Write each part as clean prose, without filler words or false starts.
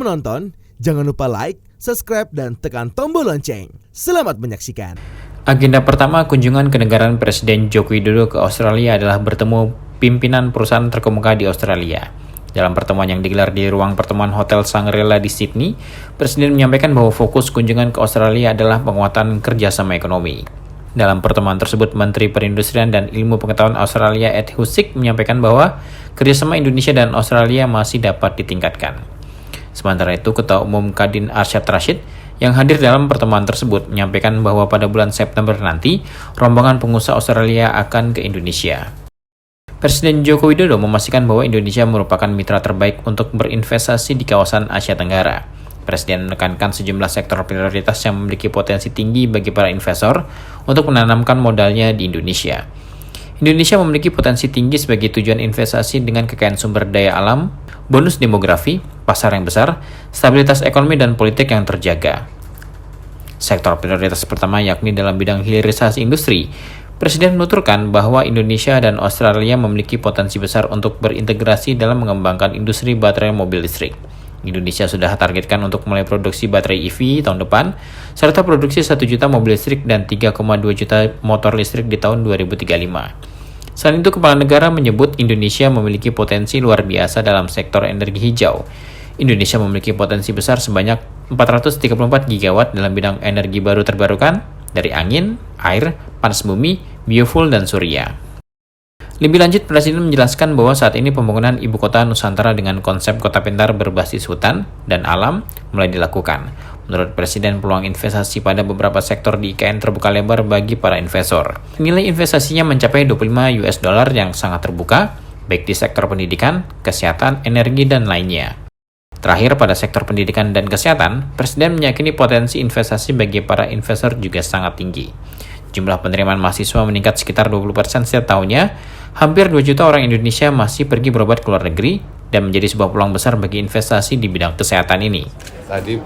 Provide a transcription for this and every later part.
menonton, jangan lupa like, subscribe, dan tekan tombol lonceng. Selamat menyaksikan. Agenda pertama kunjungan kenegaraan Presiden Joko Widodo ke Australia adalah bertemu pimpinan perusahaan terkemuka di Australia. Dalam pertemuan yang digelar di ruang pertemuan Hotel Shangri-La di Sydney, Presiden menyampaikan bahwa fokus kunjungan ke Australia adalah penguatan kerjasama ekonomi. Dalam pertemuan tersebut, Menteri Perindustrian dan Ilmu Pengetahuan Australia Ed Husic menyampaikan bahwa kerjasama Indonesia dan Australia masih dapat ditingkatkan. Sementara itu, Ketua Umum Kadin Arsyad Rashid yang hadir dalam pertemuan tersebut menyampaikan bahwa pada bulan September nanti, rombongan pengusaha Australia akan ke Indonesia. Presiden Joko Widodo memastikan bahwa Indonesia merupakan mitra terbaik untuk berinvestasi di kawasan Asia Tenggara. Presiden menekankan sejumlah sektor prioritas yang memiliki potensi tinggi bagi para investor untuk menanamkan modalnya di Indonesia. Indonesia memiliki potensi tinggi sebagai tujuan investasi dengan kekayaan sumber daya alam, bonus demografi, pasar yang besar, stabilitas ekonomi dan politik yang terjaga. Sektor prioritas pertama yakni dalam bidang hilirisasi industri. Presiden menuturkan bahwa Indonesia dan Australia memiliki potensi besar untuk berintegrasi dalam mengembangkan industri baterai mobil listrik. Indonesia sudah targetkan untuk mulai produksi baterai EV tahun depan, serta produksi 1 juta mobil listrik dan 3,2 juta motor listrik di tahun 2035. Selain itu, Kepala Negara menyebut Indonesia memiliki potensi luar biasa dalam sektor energi hijau. Indonesia memiliki potensi besar sebanyak 434 gigawatt dalam bidang energi baru terbarukan dari angin, air, panas bumi, biofuel, dan surya. Lebih lanjut, Presiden menjelaskan bahwa saat ini pembangunan ibu kota Nusantara dengan konsep kota pintar berbasis hutan dan alam mulai dilakukan. Menurut Presiden, peluang investasi pada beberapa sektor di IKN terbuka lebar bagi para investor. Nilai investasinya mencapai $25 yang sangat terbuka, baik di sektor pendidikan, kesehatan, energi, dan lainnya. Terakhir, pada sektor pendidikan dan kesehatan, Presiden meyakini potensi investasi bagi para investor juga sangat tinggi. Jumlah penerimaan mahasiswa meningkat sekitar 20% setiap tahunnya. Hampir 2 juta orang Indonesia masih pergi berobat ke luar negeri dan menjadi sebuah peluang besar bagi investasi di bidang kesehatan ini. Tadi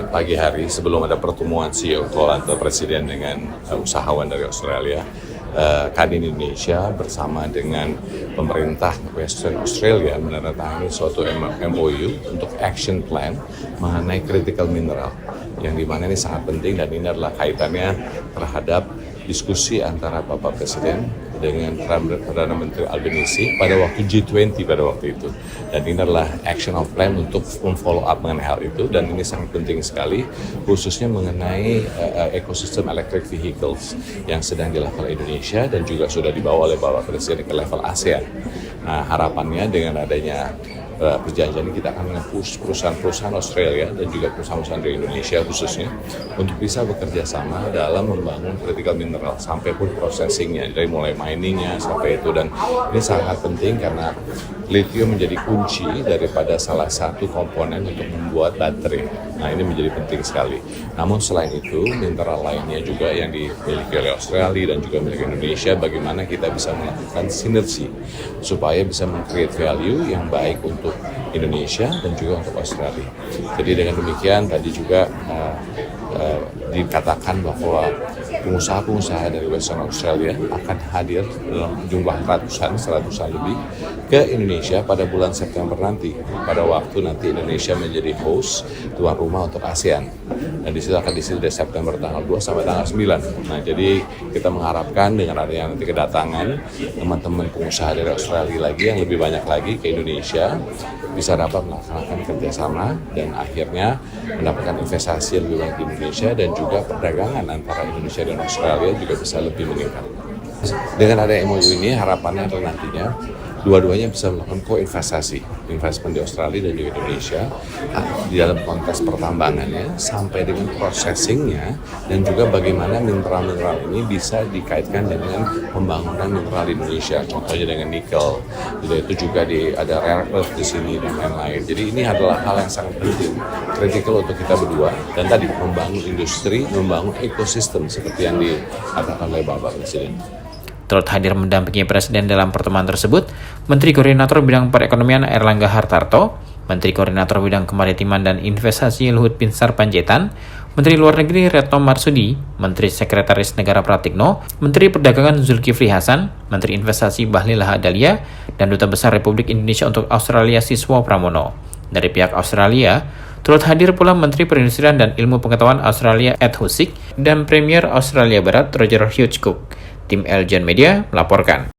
pagi hari sebelum ada pertemuan CEO atau Presiden dengan usahawan dari Australia, Kadin Indonesia bersama dengan pemerintah Western Australia menandatangani suatu MOU untuk action plan mengenai critical mineral, yang dimana ini sangat penting dan ini adalah kaitannya terhadap diskusi antara Bapak Presiden dengan Perdana Menteri Albanese pada waktu G20 pada waktu itu. Dan ini adalah action plan untuk follow up mengenai hal itu, dan ini sangat penting sekali khususnya mengenai ekosistem electric vehicles yang sedang dilakukan Indonesia dan juga sudah dibawa oleh Bapak Presiden ke level ASEAN. Nah, harapannya dengan adanya perjanjian ini kita akan nge-push perusahaan-perusahaan Australia dan juga perusahaan-perusahaan dari Indonesia khususnya untuk bisa bekerja sama dalam membangun critical mineral sampai pun processingnya, dari mulai miningnya sampai itu. Dan ini sangat penting karena lithium menjadi kunci daripada salah satu komponen untuk membuat baterai. Nah, ini menjadi penting sekali. Namun selain itu, mineral lainnya juga yang dimiliki oleh Australia dan juga milik Indonesia, bagaimana kita bisa melakukan sinergi supaya bisa meng-create value yang baik untuk Indonesia dan juga untuk Australia. Jadi dengan demikian tadi juga dikatakan bahwa pengusaha-pengusaha dari Western Australia akan hadir dalam jumlah seratusan lebih ke Indonesia pada bulan September nanti, pada waktu nanti Indonesia menjadi host tuan rumah untuk ASEAN. Dan di situ akan diisi dari September tanggal 2 sampai tanggal 9. Nah, jadi kita mengharapkan dengan adanya nanti kedatangan teman-teman pengusaha dari Australia lagi yang lebih banyak lagi ke Indonesia, bisa dapat melaksanakan kerjasama dan akhirnya mendapatkan investasi yang lebih banyak di Indonesia, dan juga perdagangan antara Indonesia dan Australia juga bisa lebih meningkat. Dengan ada MOU ini, harapannya adalah nantinya dua-duanya bisa melakukan investment di Australia dan di Indonesia di dalam konteks pertambangannya sampai dengan processingnya, dan juga bagaimana mineral-mineral ini bisa dikaitkan dengan pembangunan mineral di Indonesia, contohnya dengan nikel, itu juga ada rare earth di sini dan lain-lain. Jadi ini adalah hal yang sangat penting, kritikal untuk kita berdua, dan tadi membangun industri, membangun ekosistem seperti yang dikatakan oleh Bapak Presiden. Turut hadir mendampingi Presiden dalam pertemuan tersebut, Menteri Koordinator Bidang Perekonomian Airlangga Hartarto, Menteri Koordinator Bidang Kemaritiman dan Investasi Luhut Binsar Panjaitan, Menteri Luar Negeri Retno Marsudi, Menteri Sekretaris Negara Pratikno, Menteri Perdagangan Zulkifli Hasan, Menteri Investasi Bahlil Lahadalia, dan Duta Besar Republik Indonesia untuk Australia Siswo Pramono. Dari pihak Australia, turut hadir pula Menteri Perindustrian dan Ilmu Pengetahuan Australia Ed Husic dan Premier Australia Barat Roger Hughes Cook. Tim Eljan Media melaporkan.